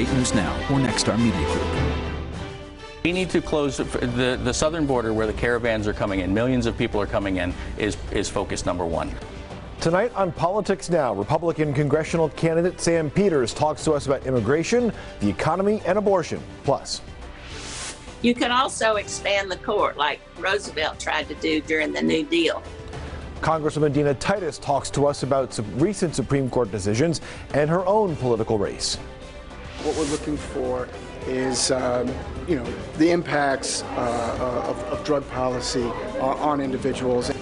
8 News Now or Nexstar Media Group. We need to close the southern border where the caravans are coming in. Millions of people are coming in is focus number one. Tonight on Politics Now, Republican congressional candidate Sam Peters talks to us about immigration, the economy, and abortion. Plus, you can also expand the court like Roosevelt tried to do during the New Deal. Congresswoman Dina Titus talks to us about some recent Supreme Court decisions and her own political race. What we're looking for is, the impacts of drug policy on individuals.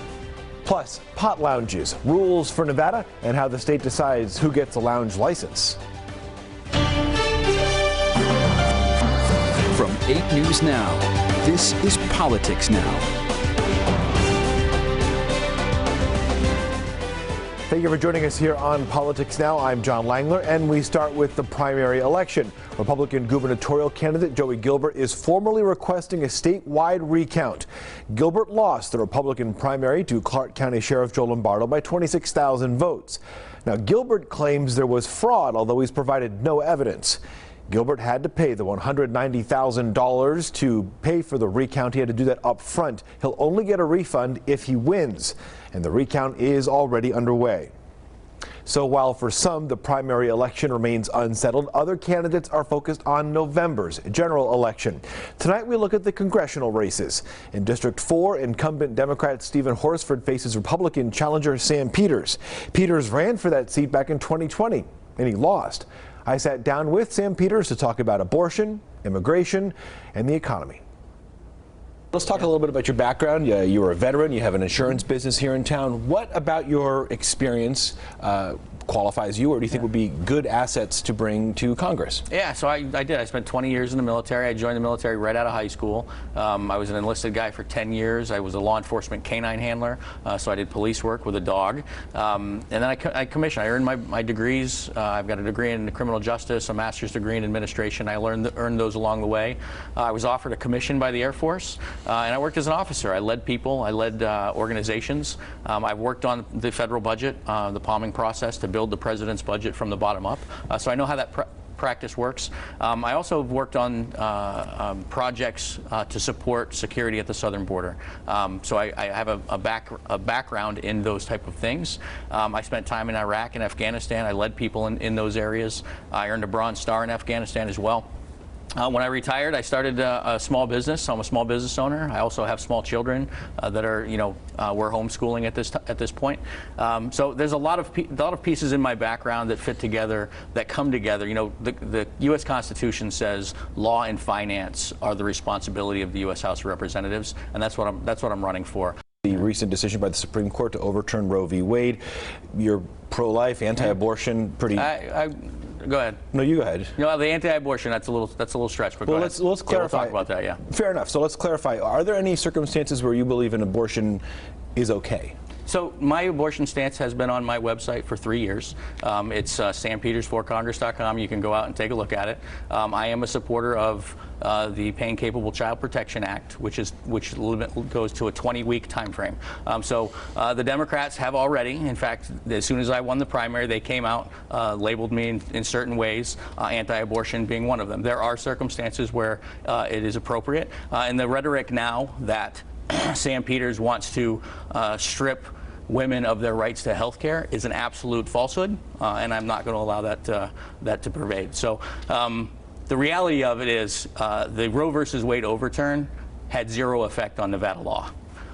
Plus, pot lounges, rules for Nevada, and how the state decides who gets a lounge license. From 8 News Now, this is Politics Now. Thank you for joining us here on Politics Now. I'm John Langler, and we start with the primary election. Republican gubernatorial candidate Joey Gilbert is formally requesting a statewide recount. Gilbert lost the Republican primary to Clark County Sheriff Joe Lombardo by 26,000 votes. Now, Gilbert claims there was fraud, although he's provided no evidence. Gilbert had to pay the $190,000 to pay for the recount. He had to do that up front. He'll only get a refund if he wins, and the recount is already underway. So while for some the primary election remains unsettled, other candidates are focused on November's general election. Tonight we look at the congressional races. In District 4, incumbent Democrat Stephen Horsford faces Republican challenger Sam Peters. Peters ran for that seat back in 2020, and he lost. I sat down with Sam Peters to talk about abortion, immigration, and the economy. Let's talk a little bit about your background. You were a veteran. You have an insurance business here in town. What about your experience qualifies you, or do you think would be good assets to bring to Congress? Yeah, so I did. I spent 20 years in the military. I joined the military right out of high school. I was an enlisted guy for 10 years. I was a law enforcement canine handler, so I did police work with a dog. And then I commissioned. I earned my degrees. I've got a degree in criminal justice, a master's degree in administration. I earned those along the way. I was offered a commission by the Air Force, and I worked as an officer. I led people. I led organizations. I've worked on the federal budget, the palming process to build the president's budget from the bottom up. So I know how that practice works. I also have worked on projects to support security at the southern border. So I have a background in those type of things. I spent time in Iraq and Afghanistan. I led people in those areas. I earned a Bronze Star in Afghanistan as well. When I retired, I started a small business. So I'm a small business owner. I also have small children that are, we're homeschooling at this point. So there's a lot of pieces in my background that fit together, that come together. The U.S. Constitution says law and finance are the responsibility of the U.S. House of Representatives, and that's what I'm running for. The recent decision by the Supreme Court to overturn Roe v. Wade. You're pro-life, anti-abortion, pretty. Go ahead. No, you go ahead. No, the anti-abortion, that's a little stretch. But well, let's clarify. Yeah, we'll talk about that. Yeah. Fair enough. So let's clarify. Are there any circumstances where you believe an abortion is okay? So my abortion stance has been on my website for 3 years. It's sampetersforcongress.com. You can go out and take a look at it. I am a supporter of the Pain Capable Child Protection Act, which goes to a 20-week time frame. So the Democrats have already, in fact, as soon as I won the primary, they came out, labeled me in certain ways, anti-abortion being one of them. There are circumstances where it is appropriate, and the rhetoric now that Sam Peters wants to strip women of their rights to health care is an absolute falsehood, and I'm not going to allow that to pervade. So the reality of it is the Roe versus Wade overturn had zero effect on Nevada law.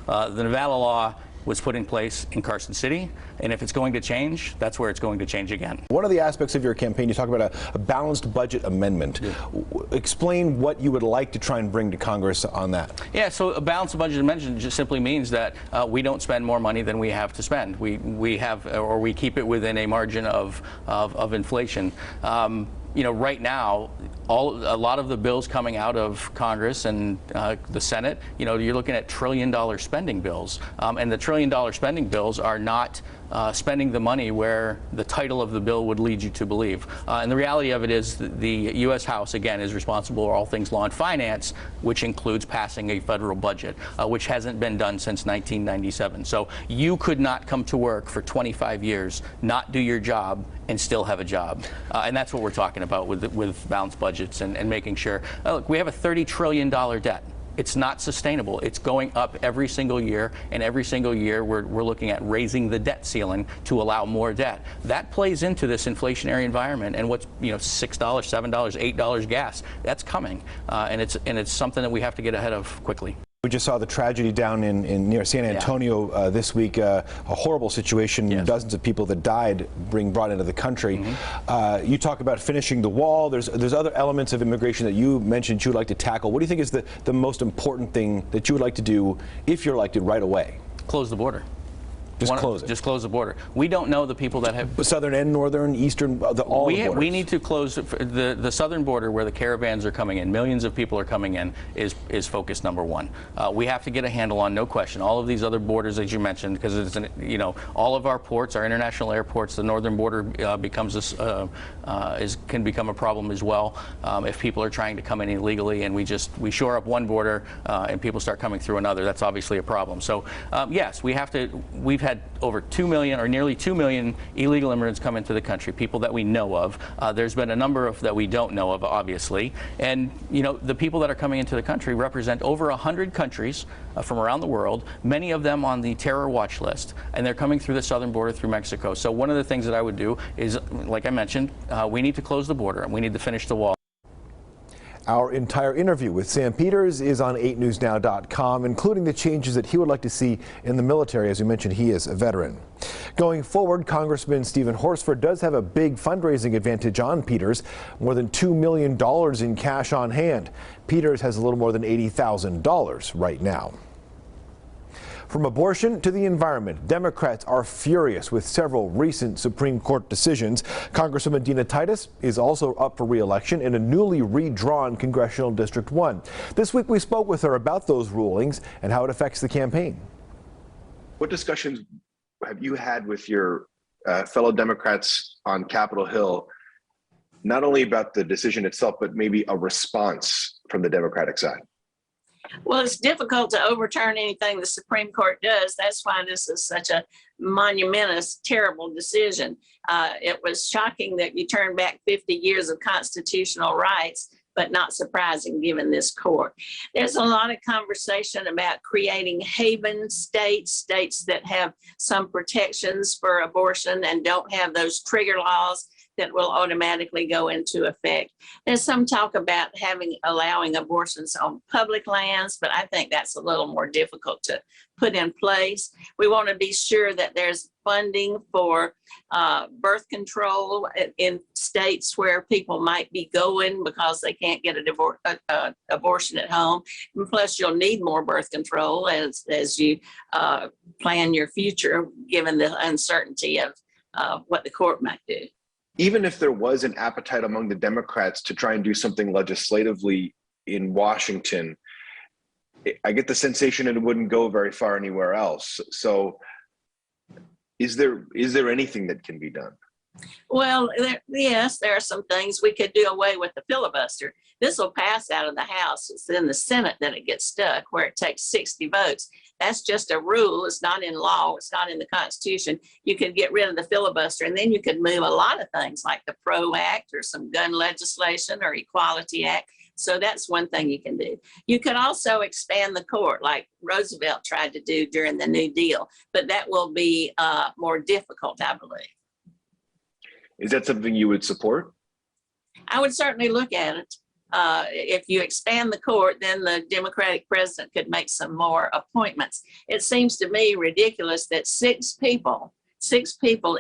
The Nevada law was put in place in Carson City, and if it's going to change, that's where it's going to change again. One of the aspects of your campaign, you talk about a balanced budget amendment. Yeah. Explain what you would like to try and bring to Congress on that. Yeah, so a balanced budget amendment just simply means that we don't spend more money than we have to spend. We have, or we keep it within a margin of inflation. Right now, a lot of the bills coming out of Congress and the Senate, you're looking at $1 trillion spending bills, and the $1 trillion spending bills are not spending the money where the title of the bill would lead you to believe. And the reality of it is that the U.S. House, again, is responsible for all things law and finance, which includes passing a federal budget, which hasn't been done since 1997. So you could not come to work for 25 years, not do your job, and still have a job. And that's what we're talking about with balanced budgets and making sure. Look, we have a $30 trillion debt. It's not sustainable. It's going up every single year, and every single year we're looking at raising the debt ceiling to allow more debt. That plays into this inflationary environment, and what's $6, $7, $8 gas, that's coming, and it's something that we have to get ahead of quickly. We just saw the tragedy down in near San Antonio this week, a horrible situation, dozens of people that died being brought into the country. You talk about finishing the wall. There's other elements of immigration that you mentioned you would like to tackle. What do you think is the most important thing that you would like to do if you're elected right away? Close the border. Close it. Just close the border. We don't know the people that have... Southern and northern, eastern, all the borders. We need to close the southern border where the caravans are coming in. Millions of people are coming in is focus number one. We have to get a handle on, no question, all of these other borders as you mentioned, because it's all of our ports, our international airports, the northern border becomes can become a problem as well if people are trying to come in illegally, and we shore up one border and people start coming through another. That's obviously a problem. So yes, we've had over 2 million or nearly 2 million illegal immigrants come into the country, people that we know of. There's been a number of that we don't know of, obviously. And, the people that are coming into the country represent over 100 countries from around the world, many of them on the terror watch list. And they're coming through the southern border through Mexico. So one of the things that I would do is, like I mentioned, we need to close the border and we need to finish the wall. Our entire interview with Sam Peters is on 8newsnow.com, including the changes that he would like to see in the military. As you mentioned, he is a veteran. Going forward, Congressman Stephen Horsford does have a big fundraising advantage on Peters, more than $2 million in cash on hand. Peters has a little more than $80,000 right now. From abortion to the environment, Democrats are furious with several recent Supreme Court decisions. Congresswoman Dina Titus is also up for re-election in a newly redrawn Congressional District 1. This week we spoke with her about those rulings and how it affects the campaign. What discussions have you had with your fellow Democrats on Capitol Hill, not only about the decision itself, but maybe a response from the Democratic side? Well, it's difficult to overturn anything the Supreme Court does. That's why this is such a monumentous, terrible decision. It was shocking that you turned back 50 years of constitutional rights, but not surprising given this court. There's a lot of conversation about creating haven states that have some protections for abortion and don't have those trigger laws that will automatically go into effect. There's some talk about allowing abortions on public lands, but I think that's a little more difficult to put in place. We want to be sure that there's funding for birth control in states where people might be going because they can't get an abortion at home. And plus, you'll need more birth control as you plan your future, given the uncertainty of what the court might do. Even if there was an appetite among the Democrats to try and do something legislatively in Washington, I get the sensation it wouldn't go very far anywhere else. So is there anything that can be done? Well, yes, there are some things. We could do away with the filibuster. This will pass out of the House. It's in the Senate that it gets stuck, where it takes 60 votes. That's just a rule. It's not in law. It's not in the Constitution. You could get rid of the filibuster, and then you could move a lot of things like the PRO Act or some gun legislation or Equality Act. So that's one thing you can do. You could also expand the court like Roosevelt tried to do during the New Deal, but that will be more difficult, I believe. Is that something you would support? I would certainly look at it. If you expand the court, then the Democratic president could make some more appointments. It seems to me ridiculous that six people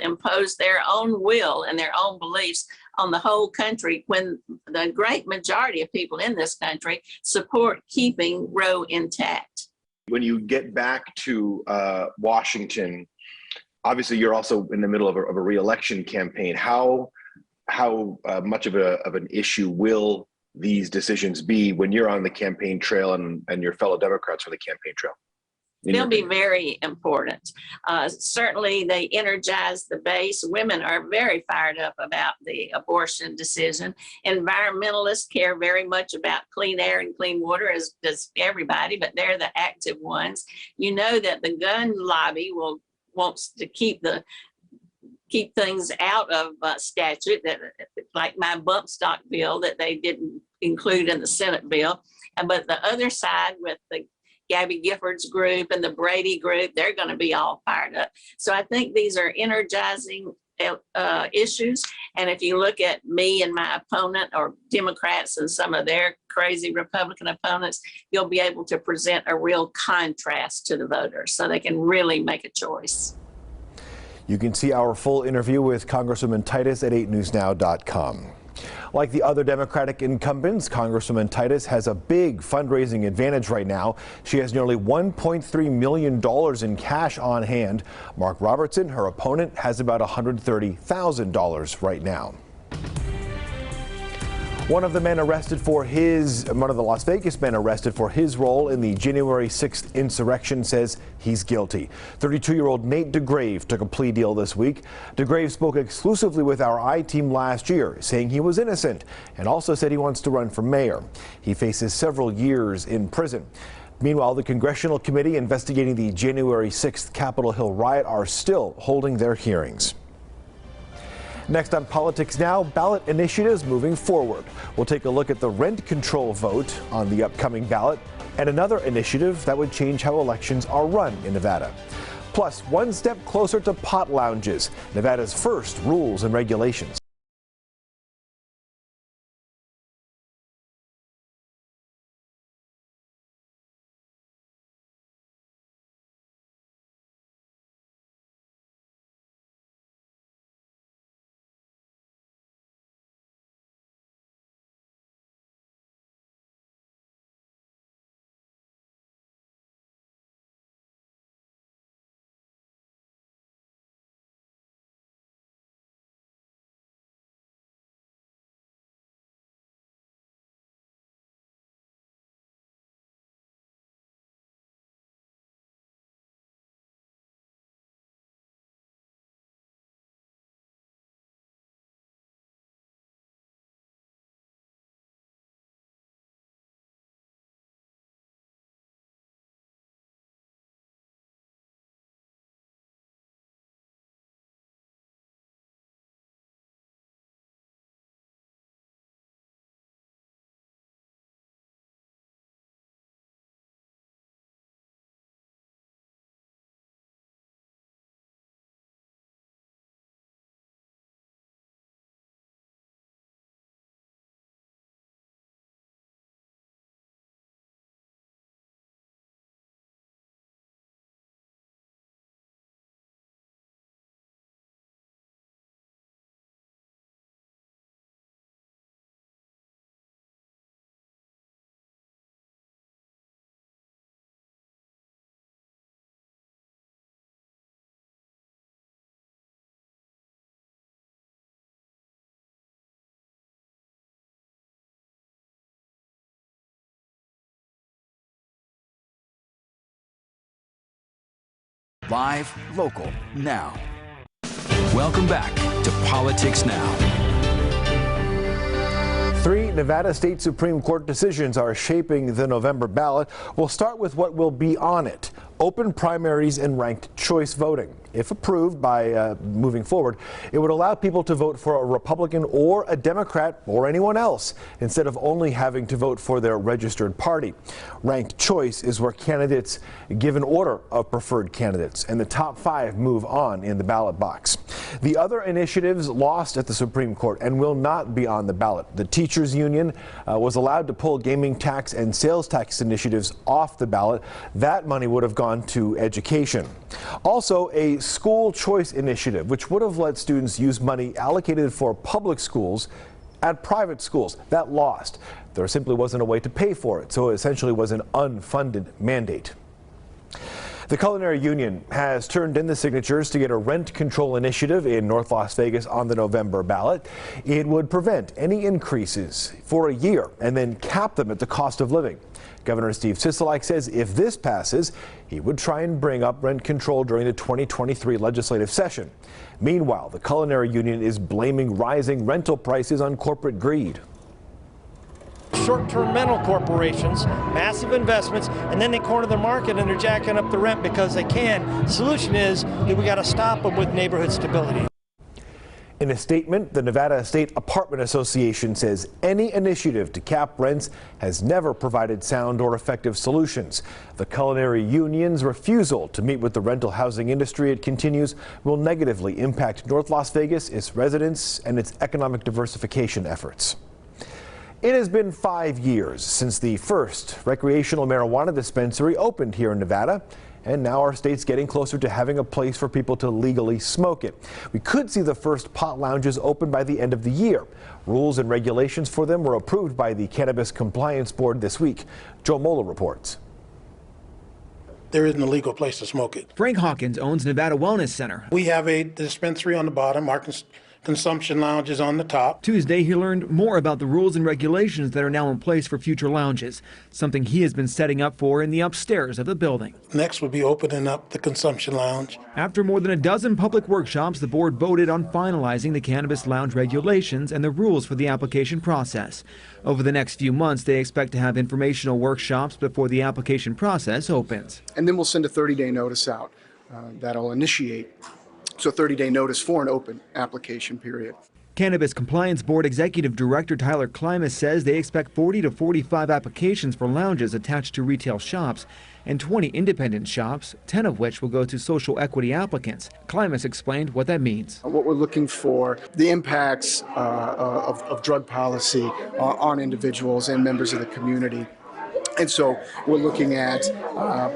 impose their own will and their own beliefs on the whole country when the great majority of people in this country support keeping Roe intact. When you get back to Washington, obviously you're also in the middle of a re-election campaign. How much of an issue will these decisions be when you're on the campaign trail and your fellow Democrats on the campaign trail? They'll be very important. Certainly, they energize the base. Women are very fired up about the abortion decision. Environmentalists care very much about clean air and clean water, as does everybody, but they're the active ones. You know that the gun lobby wants to keep things out of statute, that like my bump stock bill that they didn't include in the Senate bill. But the other side, with the Gabby Gifford's group and the Brady group, they're going to be all fired up. So I think these are energizing issues. And if you look at me and my opponent, or Democrats and some of their crazy Republican opponents, you'll be able to present a real contrast to the voters so they can really make a choice. You can see our full interview with Congresswoman Titus at 8newsnow.com. Like the other Democratic incumbents, Congresswoman Titus has a big fundraising advantage right now. She has nearly $1.3 million in cash on hand. Mark Robertson, her opponent, has about $130,000 right now. One of the Las Vegas men arrested for his role in the January 6th insurrection says he's guilty. 32-year-old Nate DeGrave took a plea deal this week. DeGrave spoke exclusively with our I-Team last year, saying he was innocent, and also said he wants to run for mayor. He faces several years in prison. Meanwhile, the congressional committee investigating the January 6th Capitol Hill riot are still holding their hearings. Next on Politics Now, ballot initiatives moving forward. We'll take a look at the rent control vote on the upcoming ballot and another initiative that would change how elections are run in Nevada. Plus, one step closer to pot lounges, Nevada's first rules and regulations. Live, local, now. Welcome back to Politics Now. 3 Nevada State Supreme Court decisions are shaping the November ballot. We'll start with what will be on it: open primaries and ranked choice voting. If approved by moving forward, it would allow people to vote for a Republican or a Democrat or anyone else, instead of only having to vote for their registered party. Ranked choice is where candidates give an order of preferred candidates, and the top 5 move on in the ballot box. The other initiatives lost at the Supreme Court and will not be on the ballot. The teachers union was allowed to pull gaming tax and sales tax initiatives off the ballot. That money would have gone to education. Also, a school choice initiative, which would have let students use money allocated for public schools at private schools. That lost. There simply wasn't a way to pay for it, so it essentially was an unfunded mandate. The Culinary Union has turned in the signatures to get a rent control initiative in North Las Vegas on the November ballot. It would prevent any increases for a year and then cap them at the cost of living. Governor Steve Sisolak says if this passes, he would try and bring up rent control during the 2023 legislative session. Meanwhile, the Culinary Union is blaming rising rental prices on corporate greed. Short-term rental corporations, massive investments, and then they corner the market and they're jacking up the rent because they can. The solution is that we got to stop them with neighborhood stability. In a statement, the Nevada State Apartment Association says any initiative to cap rents has never provided sound or effective solutions. The Culinary Union's refusal to meet with the rental housing industry, it continues, will negatively impact North Las Vegas, its residents, and its economic diversification efforts. It has been 5 years since the first recreational marijuana dispensary opened here in Nevada, and now our state's getting closer to having a place for people to legally smoke it. We could see the first pot lounges open by the end of the year. Rules and regulations for them were approved by the Cannabis Compliance Board this week. Joe Mola reports. There isn't a legal place to smoke it. Frank Hawkins owns Nevada Wellness Center. We have a dispensary on the bottom, our consumption lounge is on the top. Tuesday, he learned more about the rules and regulations that are now in place for future lounges, something he has been setting up for in the upstairs of the building. Next will be opening up the consumption lounge. After more than a dozen public workshops, the board voted on finalizing the cannabis lounge regulations and the rules for the application process. Over the next few months, they expect to have informational workshops before the application process opens. And then we'll send a 30-day notice out that'll initiate. So 30-day notice for an open application period. Cannabis Compliance Board Executive Director Tyler Klimas says they expect 40 to 45 applications for lounges attached to retail shops and 20 independent shops, 10 of which will go to social equity applicants. Klimas explained what that means. What we're looking for, the impacts of drug policy on individuals and members of the community. And so we're looking at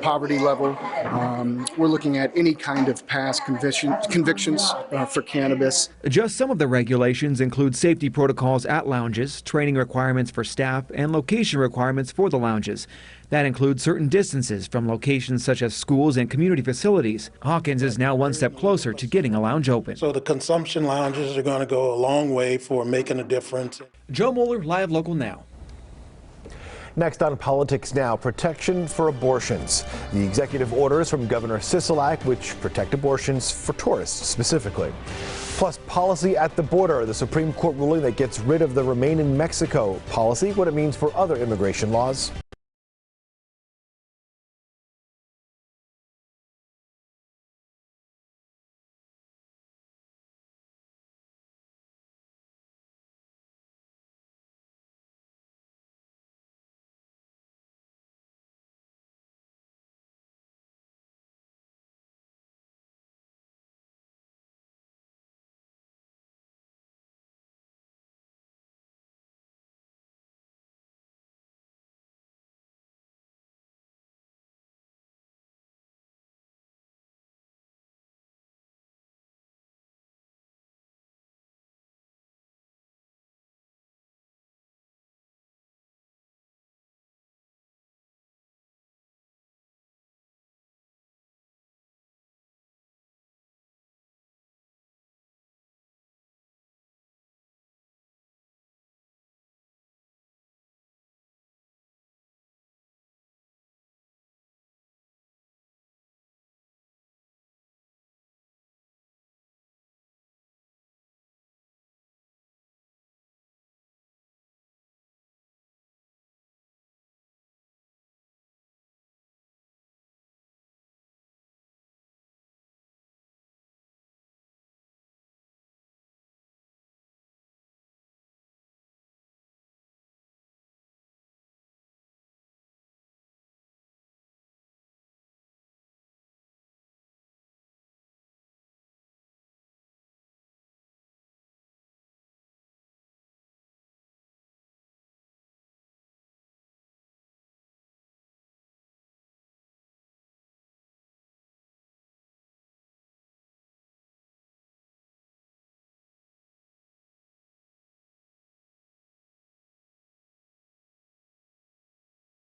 poverty level. We're looking at any kind of past convictions for cannabis. Just some of the regulations include safety protocols at lounges, training requirements for staff, and location requirements for the lounges. That includes certain distances from locations such as schools and community facilities. Hawkins is now one step closer to getting a lounge open. So the consumption lounges are going to go a long way for making a difference. Joe Moeller, Live Local Now. Next on Politics Now, protection for abortions. The executive orders from Governor Sisolak, which protect abortions for tourists specifically. Plus, policy at the border, the Supreme Court ruling that gets rid of the Remain in Mexico policy, what it means for other immigration laws.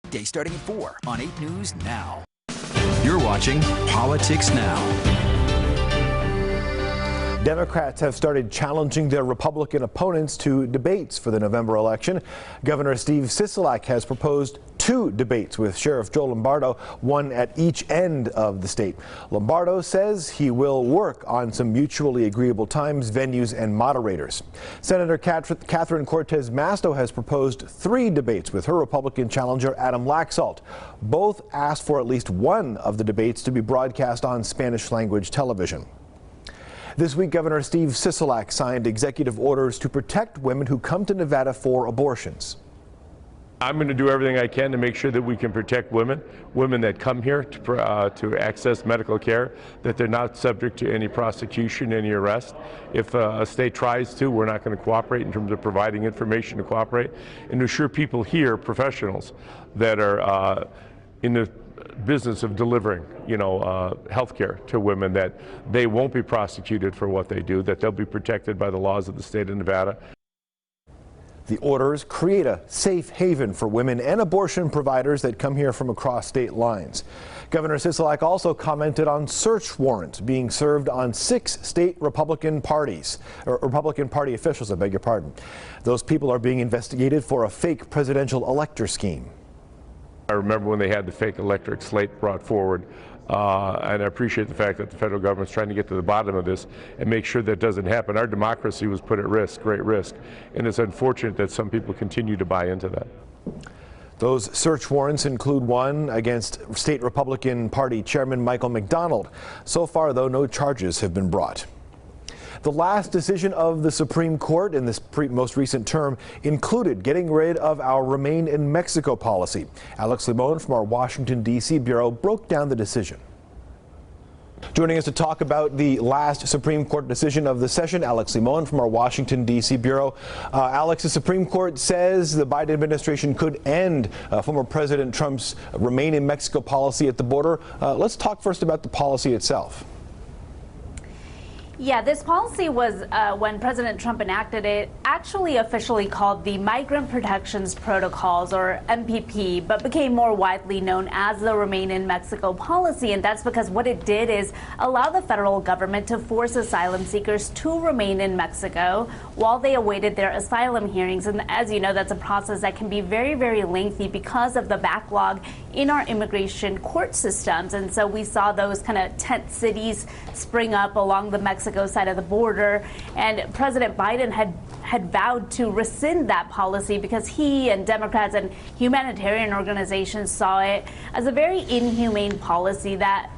Day starting at 4 on 8 News Now. You're watching Politics Now. Democrats have started challenging their Republican opponents to debates for the November election. Governor Steve Sisolak has proposed 2 debates with Sheriff Joe Lombardo, one at each end of the state. Lombardo says he will work on some mutually agreeable times, venues, and moderators. Senator Catherine Cortez Masto has proposed 3 debates with her Republican challenger Adam Laxalt. Both asked for at least one of the debates to be broadcast on Spanish-language television. This week, Governor Steve Sisolak signed executive orders to protect women who come to Nevada for abortions. I'm going to do everything I can to make sure that we can protect women that come here to access medical care, that they're not subject to any prosecution, any arrest. If a state tries to, we're not going to cooperate in terms of providing information to cooperate, and to assure people here, professionals that are in the business of delivering, health care to women, that they won't be prosecuted for what they do, that they'll be protected by the laws of the state of Nevada. The orders create a safe haven for women and abortion providers that come here from across state lines. Governor Sisolak also commented on search warrants being served on 6 state Republican Party officials, I beg your pardon. Those people are being investigated for a fake presidential elector scheme. I remember when they had the fake electric slate brought forward, and I appreciate the fact that the federal government's trying to get to the bottom of this and make sure that doesn't happen. Our democracy was put at risk, great risk, and it's unfortunate that some people continue to buy into that. Those search warrants include one against State Republican Party Chairman Michael McDonald. So far, though, no charges have been brought. The last decision of the Supreme Court in this most recent term included getting rid of our Remain in Mexico policy. Alex Limon from our Washington, D.C. bureau broke down the decision. Joining us to talk about the last Supreme Court decision of the session, Alex Limon from our Washington, D.C. bureau. Alex, the Supreme Court says the Biden administration could end former President Trump's Remain in Mexico policy at the border. Let's talk first about the policy itself. Yeah, this policy was, when President Trump enacted it, actually officially called the Migrant Protections Protocols, or MPP, but became more widely known as the Remain in Mexico policy. And that's because what it did is allow the federal government to force asylum seekers to remain in Mexico while they awaited their asylum hearings. And as you know, that's a process that can be very, very lengthy because of the backlog in our immigration court systems. And so we saw those kind of tent cities spring up along the Mexico side of the border, and President Biden had vowed to rescind that policy because he and Democrats and humanitarian organizations saw it as a very inhumane policy that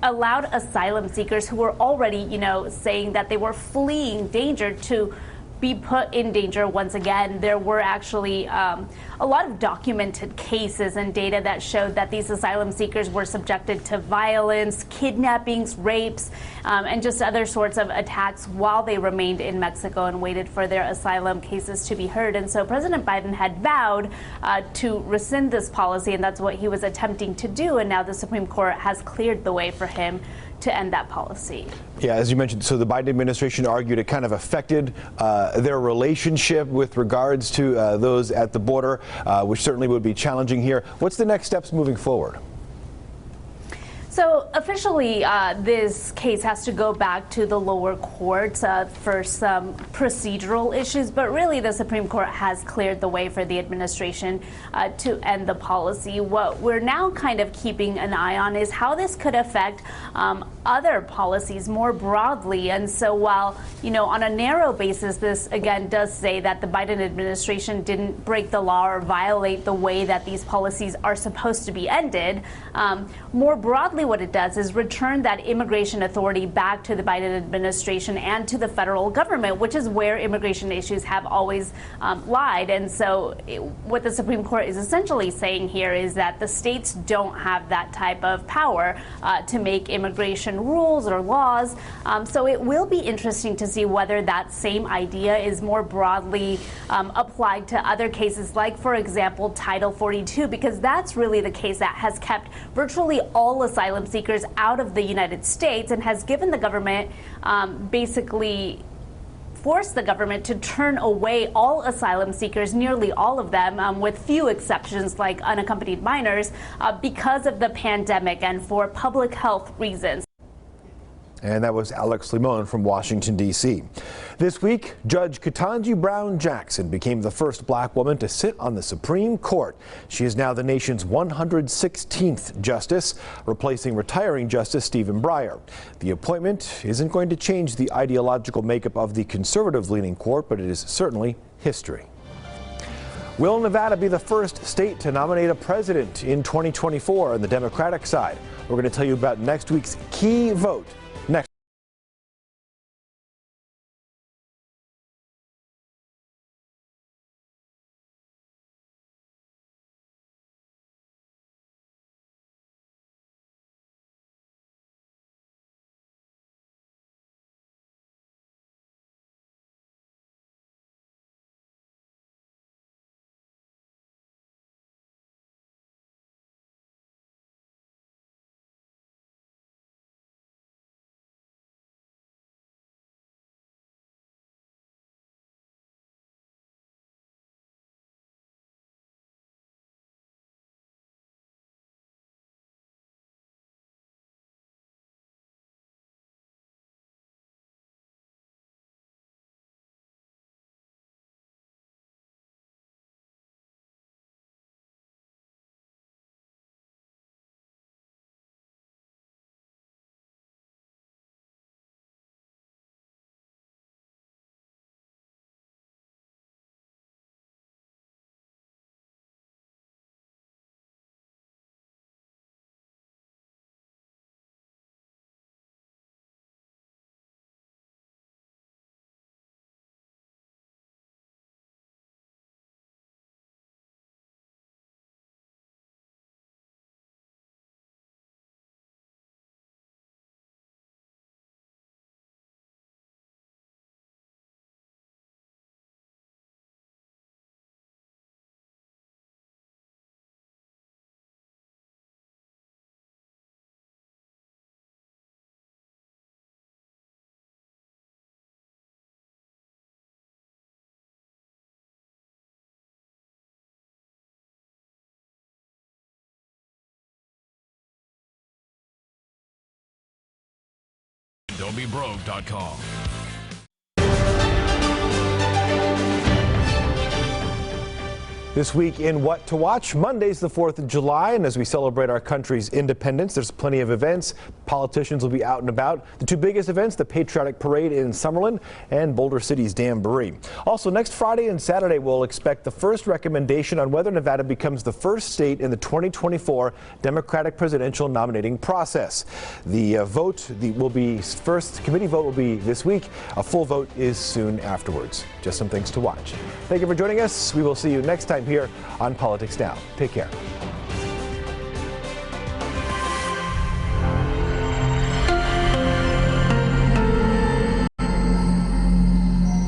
allowed asylum seekers who were already, saying that they were fleeing danger to be put in danger once again. There were actually a lot of documented cases and data that showed that these asylum seekers were subjected to violence, kidnappings, rapes, and just other sorts of attacks while they remained in Mexico and waited for their asylum cases to be heard. And so President Biden had vowed to rescind this policy, and that's what he was attempting to do. And now the Supreme Court has cleared the way for him to end that policy. Yeah, as you mentioned, so the Biden administration argued it kind of affected their relationship with regards to those at the border, which certainly would be challenging here. What's the next steps moving forward? So officially, this case has to go back to the lower courts for some procedural issues, but really the Supreme Court has cleared the way for the administration to end the policy. What we're now kind of keeping an eye on is how this could affect other policies more broadly. And so while, on a narrow basis, this again does say that the Biden administration didn't break the law or violate the way that these policies are supposed to be ended, more broadly, what it does is return that immigration authority back to the Biden administration and to the federal government, which is where immigration issues have always lied. And so what the Supreme Court is essentially saying here is that the states don't have that type of power to make immigration rules or laws. So it will be interesting to see whether that same idea is more broadly applied to other cases, like, for example, Title 42, because that's really the case that has kept virtually all asylum seekers out of the United States and has given the government basically forced the government to turn away all asylum seekers, nearly all of them, with few exceptions like unaccompanied minors, because of the pandemic and for public health reasons. And that was Alex Limon from Washington, D.C. This week, Judge Ketanji Brown Jackson became the first black woman to sit on the Supreme Court. She is now the nation's 116th justice, replacing retiring Justice Stephen Breyer. The appointment isn't going to change the ideological makeup of the conservative-leaning court, but it is certainly history. Will Nevada be the first state to nominate a president in 2024 on the Democratic side? We're going to tell you about next week's key vote. Next. Don'tBeBroke.com. This week in What to Watch, Monday's the 4th of July, and as we celebrate our country's independence, there's plenty of events. Politicians will be out and about. The two biggest events, the Patriotic Parade in Summerlin and Boulder City's Jamboree. Also, next Friday and Saturday, we'll expect the first recommendation on whether Nevada becomes the first state in the 2024 Democratic presidential nominating process. The first committee vote will be this week. A full vote is soon afterwards. Just some things to watch. Thank you for joining us. We will see you next time here on Politics Now. Take care.